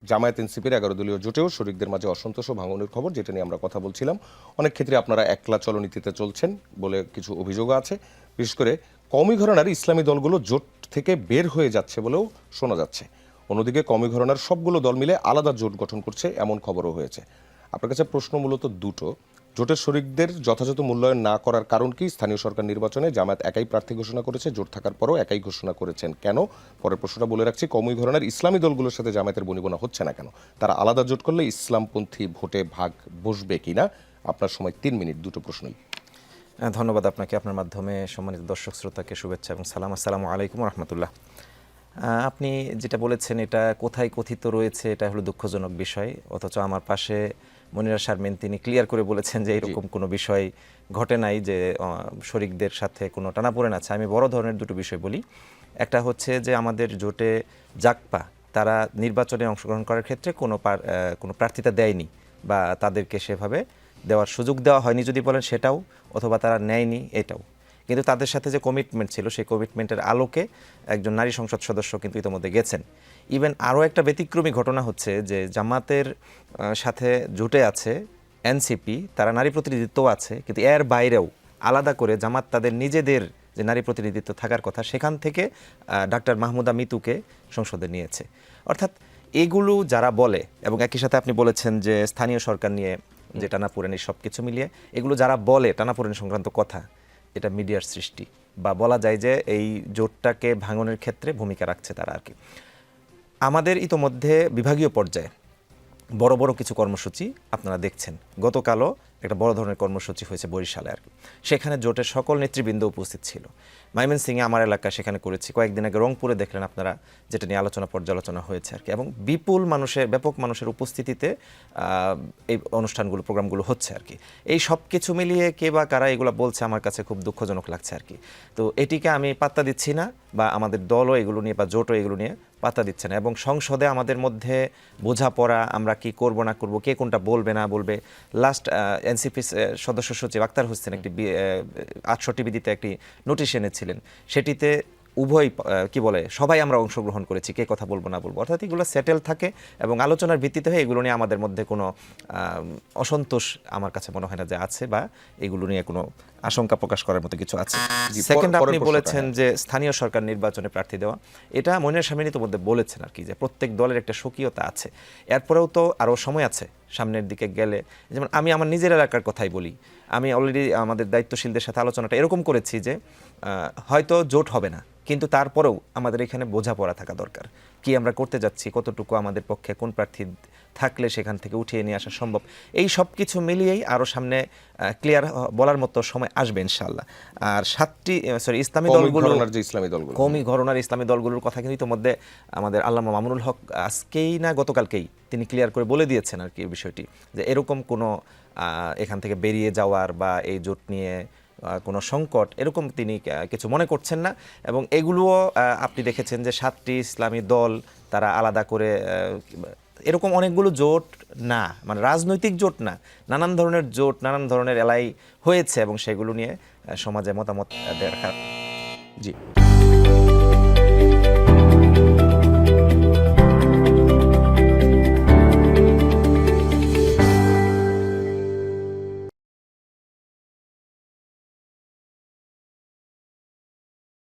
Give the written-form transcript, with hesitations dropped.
জামায়াত এনসিপির ১১ দলীয় জোটেও শরিকদের মাঝে অসন্তোষ ও ভাঙনের খবর, যেটা নিয়ে আমরা কথা বলছিলাম। অনেক ক্ষেত্রে আপনারা একলা চলনীতিতে চলছেন বলে কিছু অভিযোগও আছে। বিশেষ করে কওমি ঘরানার ইসলামী দলগুলো জোট থেকে বের হয়ে যাচ্ছে বলেও শোনা যাচ্ছে। অন্যদিকে কওমি ঘরানার সবগুলো দল মিলে আলাদা জোট গঠন করছে, এমন খবরও হয়েছে। আপনার কাছে প্রশ্ন মূলত দুটো। জোটের শরিকদের যথাযথ মূল্যায়ন না করার কারণ কি? স্থানীয় সরকার নির্বাচনে জামায়াত একাই প্রার্থী ঘোষণা করেছে, জোট থাকার পরও একাই ঘোষণা করেছেন কেন? পরের প্রশ্নটা বলে রাখছি, কওমি ঘরানার ইসলামী দলগুলোর সাথে জামায়াতের বনিবনা হচ্ছে না কেন? তারা আলাদা জোট করলে ইসলামপন্থী ভোটে ভাগ বসবে কিনা? আপনার সময় ৩ মিনিট, দুটো প্রশ্নই। ধন্যবাদ আপনাকে, আপনার মাধ্যমে সম্মানিত দর্শক শ্রোতাকে শুভেচ্ছা এবং সালাম। আসসালামু আলাইকুম রহমতুল্লাহ। আপনি যেটা বলেছেন এটা কোথায় কথিত রয়েছে, এটা হলো দুঃখজনক বিষয়। অথচ আমার পাশে মনিরা শারমিন তিনি ক্লিয়ার করে বলেছেন যে এরকম কোনো বিষয় ঘটে নাই, যে শরিকদের সাথে কোনো টানাপোড়েন আছে। আমি বড় ধরনের দুটো বিষয় বলি। একটা হচ্ছে যে আমাদের জোটে জাকপা তারা নির্বাচনে অংশগ্রহণ করার ক্ষেত্রে কোনো প্রার্থিতা দেয়নি বা তাদেরকে সেভাবে দেওয়ার সুযোগ দেওয়া হয়নি যদি বলেন সেটাও, অথবা তারা নেয়নি এটাও। কিন্তু তাদের সাথে যে কমিটমেন্ট ছিল সেই কমিটমেন্টের আলোকে একজন নারী সংসদ সদস্য কিন্তু ইতিমধ্যে গেছেন। ইভেন আরও একটা ব্যতিক্রমী ঘটনা হচ্ছে যে জামাতের সাথে জোটে আছে এনসিপি, তারা নারী প্রতিনিধিত্ব আছে, কিন্তু এর বাইরেও আলাদা করে জামাত তাদের নিজেদের যে নারী প্রতিনিধিত্ব থাকার কথা সেখান থেকে ডাক্তার মাহমুদা মিতুকে সংসদে নিয়েছে। অর্থাৎ এগুলো যারা বলে, এবং একই সাথে আপনি বলেছেন যে স্থানীয় সরকার নিয়ে যে টানাপোড়েন, সব কিছু মিলিয়ে এগুলো যারা বলে টানাপোড়েন সংক্রান্ত কথা, এটা মিডিয়ার সৃষ্টি, বা বলা যায় যে এই জোটটাকে ভাঙনের ক্ষেত্রে ভূমিকা রাখছে তারা আর কি। আমাদের ইতোমধ্যে বিভাগীয় পর্যায়ে বড় বড় কিছু কর্মসূচি আপনারা দেখছেন। গতকালও একটা বড় ধরনের কর্মসূচি হয়েছে বরিশালে আর কি। সেখানে জোটের সকল নেতৃবৃন্দ উপস্থিত ছিল। ময়মনসিংহে আমার এলাকা সেখানে করেছি, কয়েকদিন আগে রংপুরে দেখলেন আপনারা, যেটা নিয়ে পর্যালোচনা হয়েছে আর কি। এবং বিপুল ব্যাপক মানুষের উপস্থিতিতে এই অনুষ্ঠানগুলো, প্রোগ্রামগুলো হচ্ছে আর কি। এই সব কিছু মিলিয়ে কে বা কারা এগুলো বলছে আমার কাছে খুব দুঃখজনক লাগছে আর কি। তো এটিকে আমি পাত্তা দিচ্ছি না, বা আমাদের দলও এগুলো নিয়ে বা জোটও এগুলো নিয়ে পাত্তা দিচ্ছে না। এবং সংসদে আমাদের মধ্যে বোঝাপড়া, আমরা কি করব না করব, কে কোনটা বলবে না বলবে। লাস্ট এনসিপি সদস্য সচিব আক্তার হোসেন একটি 800 টিভিতে একটি নোটিশ এনেছিলেন, সেটিতে উভয় সবাই আমরা অংশগ্রহণ করেছি, কে কথা বলবো না বলবো। অর্থাৎ এগুলো সেটেল থাকে এবং আলোচনার ভিত্তিতে হয়ে এগুলো নিয়ে আমাদের মধ্যে কোনো অসন্তোষ আমার কাছে মনে হয় না যে আছে, বা এগুলো নিয়ে কোনো আশঙ্কা প্রকাশ করার মতো কিছু আছে। সেকেন্ড, আপনি বলেছেন যে স্থানীয় সরকার নির্বাচনে প্রার্থী দেওয়া, এটা মনিরা শারমিন মধ্যে বলেছেন আর কি, যে প্রত্যেক দলের একটা স্বকীয়তা আছে। এরপরেও তো আরও সময় আছে সামনের দিকে গেলে। যেমন আমি আমার নিজের এলাকার কথাই বলি, আমি অলরেডি আমাদের দায়িত্বশীলদের সাথে আলোচনাটা এরকম করেছি যে হয়তো জোট হবে না, কিন্তু তারপরেও আমাদের এখানে বোঝাপড়া থাকা দরকার। কি আমরা করতে যাচ্ছি, কতটুকু আমাদের পক্ষে কোন প্রার্থী থাকলে সেখান থেকে উঠিয়ে নিয়ে আসা সম্ভব, এই সব কিছু মিলিয়েই আরও সামনে ক্লিয়ার বলার মতো সময় আসবে ইনশাআল্লাহ। আর ইসলামী দলগুলো, কওমি ঘরানার ইসলামী দলগুলোর কথা কিন্তু ইতিমধ্যে আমাদের আল্লামা মামুনুল হক আজকেই না গতকালকেই তিনি ক্লিয়ার করে বলে দিয়েছেন আর কি বিষয়টি, যে এরকম কোনো এখান থেকে বেরিয়ে যাওয়ার বা এই জোট নিয়ে কোনো সংকট এরকম তিনি কিছু মনে করছেন না। এবং এগুলোও আপনি দেখেছেন যে 7টি ইসলামী দল তারা আলাদা করে, এরকম অনেকগুলো জোট না, মানে রাজনৈতিক জোট না, নানান ধরনের জোট, নানান ধরনের এলাই হয়েছে, এবং সেগুলো নিয়ে সমাজে মতামত দেখা। জি।